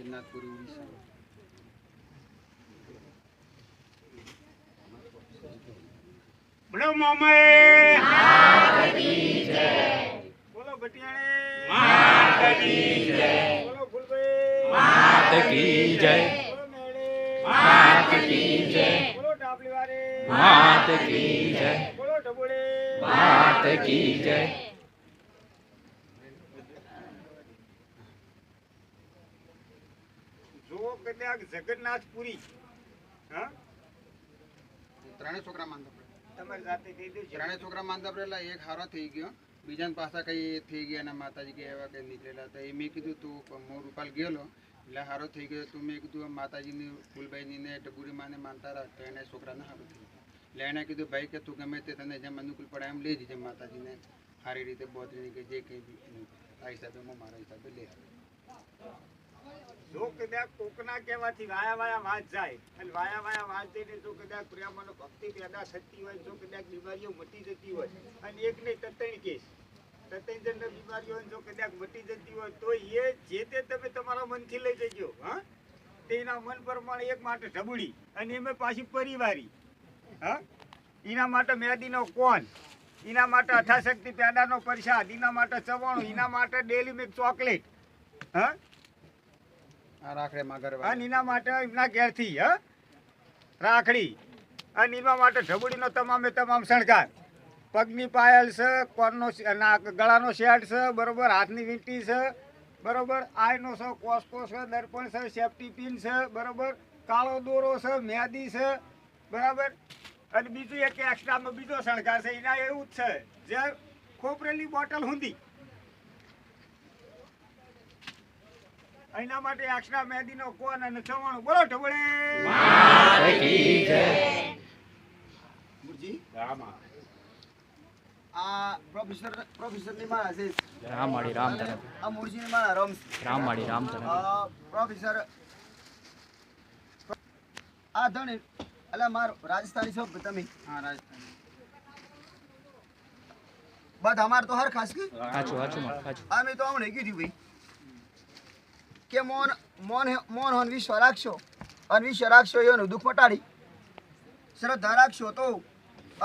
જગન્નાથપુરી ઉડીસા। બોલો મોમાએ માતા કી જય, બોલો બટિયાણે માતા કી જય, બોલો ફૂલભાઈ માતા કી જય, બોલો મેળે માતા કી જય, બોલો ડાબલીવારે માતા કી જય, બોલો ઢબોળે માતા કી જય। જો કદાચ જગન્નાથપુરી હા ત્રણે છોકરા માંદા પડે, તમારી જાતે કહી દઉં ત્રણે છોકરા માંદા પડેલા, એક હારો થઈ ગયો, બીજાને પાછા કઈ થઈ ગયા અને માતાજી કે એવા કઈ નીકળેલા હતા। એ મેં કીધું તું હું રૂપાલ ગયેલો એટલે હારો થઈ ગયો, તું મેં કીધું માતાજીની ફૂલભાઈની ને ડબુરી માને માનતા રાખ તો એને છોકરાને સારું થઈ ગયું। એટલે એને કીધું ભાઈ કે તું ગમે તે તને જેમ અનુકૂળ પડે એમ લઈ જજે માતાજીને સારી રીતે બોતરીની કે જે કંઈ બી આ હિસાબે હું મારા હિસાબે લઈ આવે। જો કદાચ કોકના કહેવાથી વાયા વાયા વાત જાય અને વાયા વાત જઈને જો કદાચ પ્રેમાનો ભક્તિ પેદા થતી હોય, જો કદાચ બીમારીઓ મટી જતી હોય અને એક નહીં તત્ણ કેસ તત્ણ બીમારીઓ જો કદાચ મટી જતી હોય તો એ જે તે તમે તમારા મનથી લઈ જજો હા, તેના મન પ્રમાણે એક માટે ઢબુડી અને એમાં પાછી પરિવારી હા, એના માટે મેદીનો કોન, એના માટે અથાશક્તિ પેડાનો પ્રસાદ, એના માટે ચવાણું, એના માટે ડેલી મિલ્ક ચોકલેટ હા, રાખડે માગર અને એના માટે એમના ઘેરથી હ રાખડી અને એના માટે ઢબુડીનો તમામે તમામ શણગાર, પગની પાયલ છે, કોરનો ગળાનો સેટ છે બરોબર, હાથની વીંટી છે બરોબર, આયનો છે, કોસ્કો છે, દર્પણ છે, સેફ્ટી પિન છે બરોબર, કાળો દોરો છે, મેદી છે બરાબર, અને બીજું એક એક્સ્ટ્રામાં બીજો શણગાર છે એના એવું જ છે જે ખોપરેલી બોટલ હુંદી એના માટે એક્સ્ટ્રા મેદીનો કોન અને ચવાણું, બોલો ઢબોળે માતા કી જય। ગુરુજી રામા આ પ્રોફેસર ની મારા છે રામવાડી રામ તરફ આ મુરજી ની મારા રમ રામવાડી રામ તરફ પ્રોફેસર આ ધણી એટલે માર રાજસ્થાની છો તમે? હા રાજસ્થાની બસ અમાર તો હર ખાસ કે હાચું હાચું હાચું અમે તો હમણે કીધું ભાઈ કે મોન મોન મોન હોન વિશ્વ રાખશો અને વિશ્વ રાખશો એનું દુઃખ મટાડી શ્રદ્ધા રાખશો તો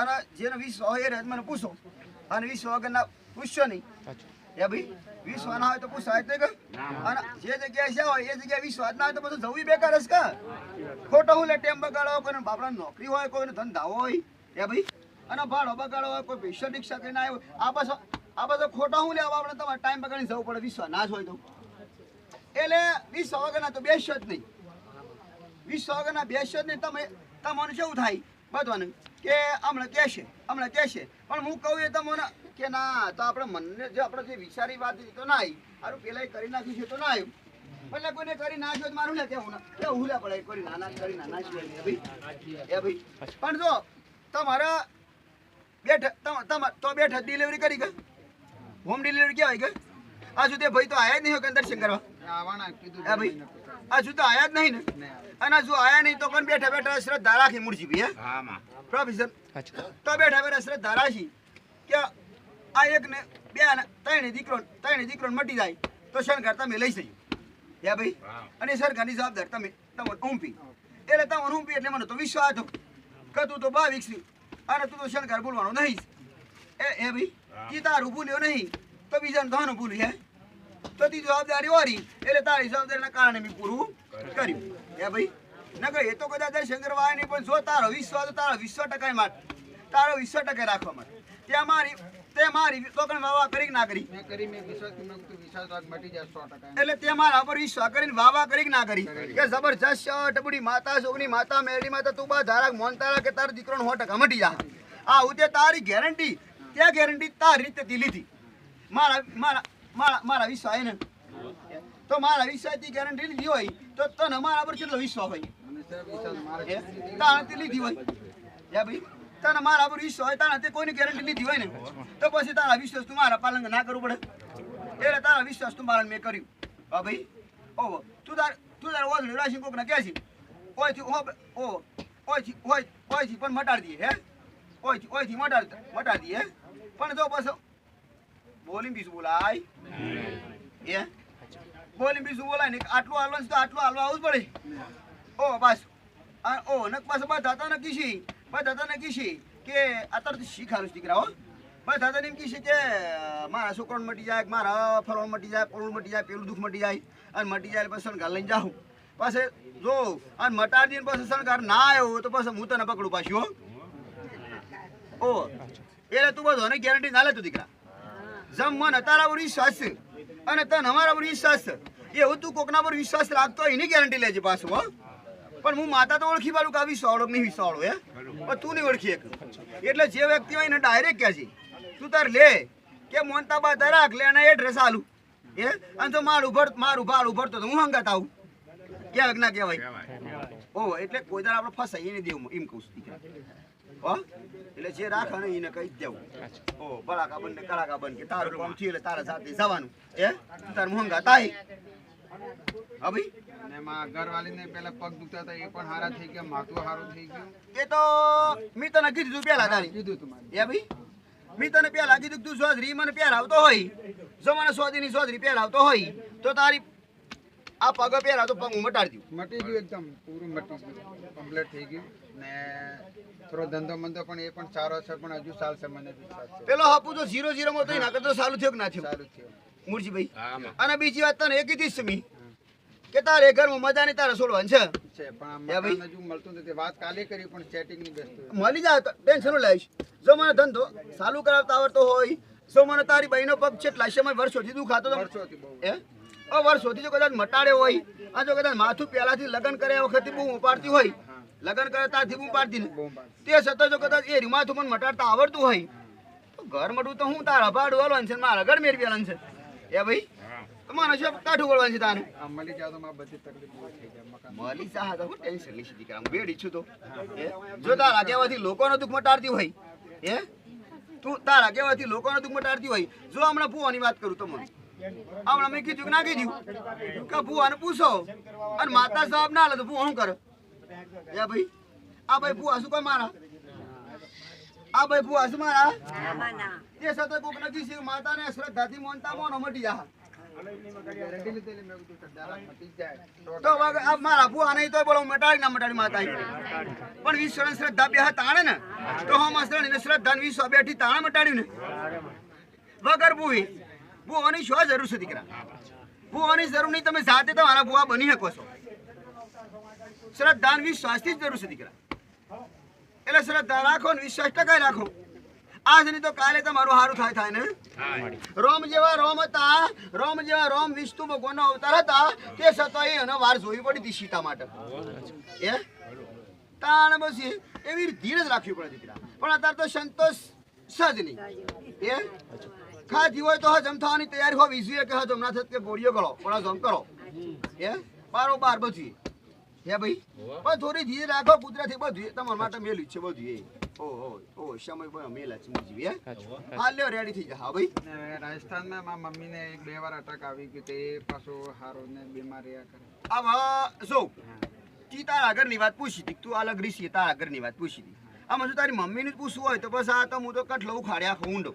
અને જેનો વિશ્વ હોય એ મને પૂછો અને વિશ્વ વગરના પૂછશો નહીં એ ભાઈ વિશ્વ ના હોય તો પૂછાય જ નહીં કે અને જે જગ્યાએ છે હોય એ જગ્યાએ વિશ્વાસ ના હોય તો બધું જવું બેકાર હશે કા ખોટો હું લે ટેમ બગાડો, કોઈને બાપડા નોકરી હોય, કોઈને ધંધા હોય એ ભાઈ અને ભાડો બગાડો હોય, કોઈ પૈસા રિક્ષા કરીને આવ્યો આ બધો ખોટો હું લેવા આપણે તમારે ટાઈમ બગાડીને જવું પડે વિશ્વાસ ના જ હોય તો એટલે વિશ્વ વગરના તો બેસ્યો જ નહીં, વિશ્વ વગરના બેસ્યો જ નહીં। તમને કેવું થાય બધવાનું કે હમણાં કહેશે પણ હું કહું એ તમને કે ના તો આપણે મનને જે આપણે જે વિચારી વાત તો ના આવી સારું પેલા કરી નાખ્યું છે તો ના આવ્યું એટલે કોઈને કરી નાખ્યો મારું ને કેવું લે પડે કરી નાના કરી નાના એ ભાઈ પણ જો તમારા બેઠા ડિલિવરી કરી ગઈ હોમ ડિલિવરી કહેવાય કે આ સુધી ભાઈ તો આયા જ નહીં હોય કે દર્શન કરવા ભાઈ આ સુધી આયા જ નહીં ને અને જો આયા નહીં તો પણ બેઠા શ્રદ્ધા રાખી મૂળજી ભાઈ હે પ્રોફેસર તો બેઠા શ્રદ્ધા રાખી કે આ એક ને બે ને ત્રણે દીકરો મટી જાય તો શણગાર તમે લઈ જઈએ હે ભાઈ અને સરકારની જવાબદાર તમે ઊંપી એટલે તમે ઊંપી એટલે મને તો વિશ્વાસ હતો કે તું તો બા વિકસી અને તું તો શણગાર બોલવાનો નહીં એ ભાઈ કી તારું ભૂલ્યો નહીં તો બીજાને તમારું ભૂલ્યું હે તો તી જવાબદારી વારી એટલે તારી જવાબદારીના કારણે મેં પૂરું કર્યું હે ભાઈ નકર એ તો કદાચ દર્શન કરવા આવે નહીં પણ જો તારો વિશ્વાસ તારો 20% માટે તારો 20% રાખવા માટે તે મારી તો કણ વાવા કરી ના કરી મેં કરી મેં વિશ્વાસ મટી જાય 100%, એટલે તે મારા પર વિશ્વાસ કરીને વાવા કરી ના કરી કે જબરજસ્ત ટબડી માતા સોગની માતા મેરડી માતા તું બા ધારા મોન તારા કે તારો દીકરો 100% મટી જાય આ ઉતે તારી ગેરંટી તે ગેરંટી તારી રીતે લીધી મારા વિશ્વાસ એને તો મારા વિશ્વાસની ગેરંટી લીધી હોય તો તને મારા પર કેટલો વિશ્વાસ હોય તારાથી લીધી હોય ભાઈ તને મારા પર વિશ્વાસ હોય તારા તે કોઈની ગેરંટી લીધી હોય ને તો પછી તારા વિશ્વાસ તું મારા પાલન ના કરવું પડે એટલે તારા વિશ્વાસ તું મારા મેં કર્યું હા ભાઈ ઓહો તું તાર ઓછડી રાશિ કોક ના કહે છે ઓયથી પણ મટાડી દઈએ હે ઓયથી મટાડી દઈએ પણ જો બસ બોલી બીજું બોલાય એ બોલી બીજું બોલાય ને આટલું હાલવાનું છે તો આટલું હાલવા આવવું જ પડે. ઓ બસ ઓ નક પાછું બધા ને કીશી કે અત્યારે શીખાડું દીકરા હો. બધા એમ કીશી કે મારા છોકરાને મટી જાય, મારા ફરવાનું મટી જાય, પોળું મટી જાય, પેલું દુઃખ મટી જાય અને મટી જાય પછી શણગાર લઈને જાઉં. પછી જો અને મટાડી ને પછી શણગાર ના આવ્યો તો પછી હું તને પકડું પાછું હો. ઓ એટલે તું બધો ગેરંટી ના લેતો દીકરા. જમ મને તારા પર વિશ્વાસ છે અને તને અમારા પર વિશ્વાસ છે એવું તું કોકના પર વિશ્વાસ રાખતો હોય એની ગેરંટી લેજે પાછું હો. પણ હું માતા તો ઓળખી પાડું કે આ વિશ્વાળો નહીં વિશ્વાળો હે, પણ તું નહીં ઓળખી એક. એટલે જે વ્યક્તિ હોય એને ડાયરેક્ટ કહે છે તું તાર લે કે મોનતા બા રાખ લે અને એડ્રેસ આલું હે. અને તો મારું ભાડું ભરતો તો હું હંગાત આવું ક્યાંક ના કહેવાય. ઓ એટલે કોઈ દર આપણે ફસાઈએ નહીં દેવું એમ કહું છું હો. એટલે જે રાખે ને એને કહી દેવું ઓ બળાકા બન ને કડાકા બન કે તારું કામ થયું એટલે તારા સાથે જવાનું હે તાર મોંઘા તાઈ. હા ભાઈ ને માં ઘરવાળીને પેલા પગ દુખતા હતા એ પણ હારા થઈ ગયા, માથું હારું થઈ ગયું. એ તો મેં તને કીધું તું પેલા તારી કીધું તું મારે. એ ભાઈ મેં તને પેલા કીધું તું સોધરી મને પહેર આવતો હોય જો મને સોધીની સોધરી પહેર આવતો હોય તો તારી આ પગ પહેર આવતો પગ હું મટાડી દઉં. મટી ગયું એકદમ પૂરું મટી ગયું, કમ્પ્લીટ થઈ ગયું. ને થોડો ધંધો મંધો પણ એ પણ સારો છે, પણ હજુ ચાલશે મને વિશ્વાસ છે. પેલો હાપુ તો 0-0 માં તો ના કરતો સારું થયું કે ના થયું સારું થયું. મુરજીભાઈ. અને બીજી વાત તને એ કીધી છે મી કે તારે ઘરમાં મજા નહીં તારે છોડવાનું છે છે પણ આ મકાન હજુ મળતું નથી. વાત કાલે કરી પણ સેટિંગ ની બેસતું. મળી જાય ટેન્શન લઈશ. જો મને ધંધો ચાલુ કરાવતા આવડતો હોય જો મને તારી બહેનો પગ છે લાશમાં વર્ષોથી દુખાતો તો વર્ષોથી બહુ હે વર્ષોથી જો કદાચ મટાડ્યો હોય આ જો કદાચ માથું પહેલાથી લગ્ન કર્યા વખતે બહુ ઉપાડતી હોય લગ્ન કરે ત્યારથી બહુ પાડતી ને બહુ બાદ. તે છતાં જો કદાચ એ રીમાથું પણ મટાડતા આવડતું હોય તો ઘર મટું તો હું તારા ભાડું વાળવાનું છે મારા ઘર મેળવી વાળવાનું છે. એ ભાઈ તો મને શું કાઠું વળવાનું છે તારે આ મળી જાય તો મારી બધી તકલીફ દૂર થઈ જાય. મકાન મળી જા તો હું ટેન્શન લઈશ દીકરા હું બેડી છું તો હે? જો તારા કહેવાથી લોકોનો દુઃખ મટાડતી હોય હે તું તારા કહેવાથી લોકોનો દુઃખ મટાડતી હોય જો હમણાં ભૂવાની વાત કરું તો મને હમણાં મેં કીધું કે ના કીધું કે ભૂવાને પૂછો અને માતા જવાબ ના લે તો ભૂવા શું કરે એ ભાઈ આ ભાઈ ભૂવા શું કોઈ મારા આ ભાઈ ભૂવા શું મારા તે છતાં કોક નક્કી છે માતાને શ્રદ્ધાથી મોનતા મોનો મટી જા ગેરંટી લીધેલી મેં કીધું કે દાડા મટી જ જાય. તો આ મારા ભૂવા નહીં તો બોલો મટાડી ના મટાડી માતા પણ વિશ્વ શ્રદ્ધા બે તાણે ને તો હમ અસરણી શ્રદ્ધા વિશ્વ બેઠી તાણે મટાડ્યું ને વગર ભૂવી ભૂવાની શું જરૂર છે દીકરા? ભૂવાની જરૂર નહીં, તમે જાતે તમારા ભૂવા બની શકો છો. શ્રદ્ધા વિશ્વાસથી જ જરૂર છે દીકરા. એટલે શ્રદ્ધા રાખો ને વિશ્વાસ ટકાઈ રાખો. આજ નહીં તો કાલે તમારું સારું થાય ને. રોમ જેવા રોમ હતા, રોમ જેવા રોમ વિષ્ણુ ભગવાનનો અવતાર હતા તે છતાં એને વાર જોવી પડી હતી સીતા માટે. એ તાણ પછી એવી ધીરજ રાખવી પડે દીકરા. પણ અત્યારે તો સંતોષ સજ નહીં. એ ખાધી હોય તો હજમ થવાની તૈયારી હોવી જોઈએ કે હજમ ના થત કે ગોળીઓ કરો પણ હજમ કરો એ બારોબાર બધી હે ભાઈ. પણ થોડી ધીરે રાખો કુદરતી બધું તમારા માટે મેલું છે બધું. ઓ સમય બહુ મેલા છે મુજી હે હાલ લ્યો રેડી થઈ જા. હા ભાઈ ને રાજસ્થાનમાં મારા મમ્મીને 1-2 વાર અટક આવી ગયું તે પાછો હારો ને બીમાર રહ્યા કરે. હવે જો તી તારા ઘરની વાત પૂછી હતી તું અલગ રીસી તારા ઘરની વાત પૂછી હતી. આમાં જો તારી મમ્મીને જ પૂછવું હોય તો પછી આ તો હું તો કઠલો ઉખાડે આખો ઊંડો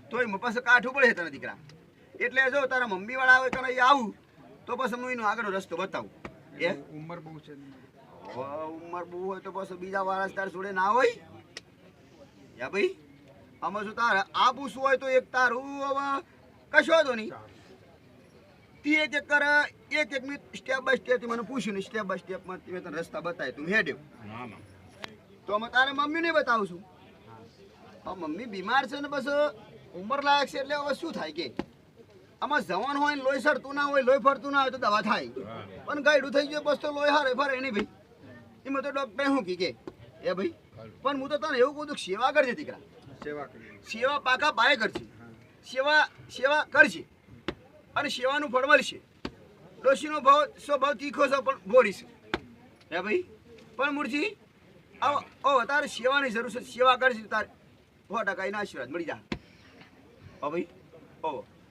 તોય પછી કાઠું પડે તને દીકરા. એટલે જો તારા મમ્મી વાળા હોય તને આવું તો પછી હું એનો આગળનો રસ્તો બતાવું. એ ઉંમર બહુ છે ને. ઉંમર બહુ હોય તો પછી બીજા વારસ તાર જોડે ના હોય યા ભાઈ. આમાં શું તારે આ પૂછવું હોય તો એક તારું હવે કશો હતો નહીં તી એક એક કરે એક મિનિટ સ્ટેપ બાય સ્ટેપ મને પૂછ્યું ને સ્ટેપ બાય સ્ટેપમાં મેં તને રસ્તા બતાય તું હેડ્યો તો અમે તારે મમ્મીને બતાવું છું. મમ્મી બીમાર છે ને બસ ઉંમર લાયક છે એટલે હવે શું થાય કે આમાં જવાન હોય ને લોહી સડતું ના હોય લોહી ફરતું ના હોય તો દવા થાય પણ ગાયડું થઈ ગયું બસ તો લોહી હારે ફરે નહીં ભાઈ. એમાં તો ડોક્ટર શું કે એ ભાઈ પણ હું તો તને એવું કહું સેવા કરજે દીકરા. સેવા કરી સેવા પાકા પાયે કરશે. સેવા કરશે અને સેવાનું ફળ મળશે. ડોશીનો ભાવ સ્વભાવ તીખો છે પણ ગોળી છે હે ભાઈ. પણ મૂર્તિ ઓ તારે સેવાની જરૂર છે. સેવા કરશે તારે 100% એના આશીર્વાદ મળી જાય. ઓ ભાઈ ઓ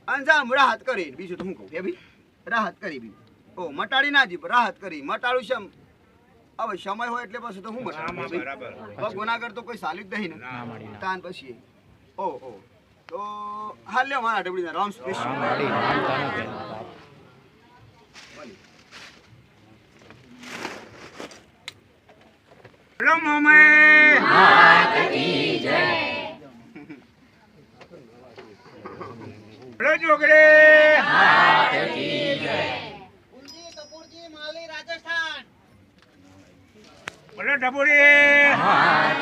અંજામ રાહત કરી બીજું તો હું કહું હે ભાઈ રાહત કરી બીજું ઓ મટાડી ના દી રાહત કરી મટાડું છે હવે સમય હોય એટલે પછી તો હું મટાડું ગુનાગર તો કોઈ સાલી જ નહીં ને તાન પછી ઓ તો હાલ લ્યો મારા ડબડીના રામ સ્પેશિયલ બોલો મોમે બોલો છોકરે બોલો ડબોડી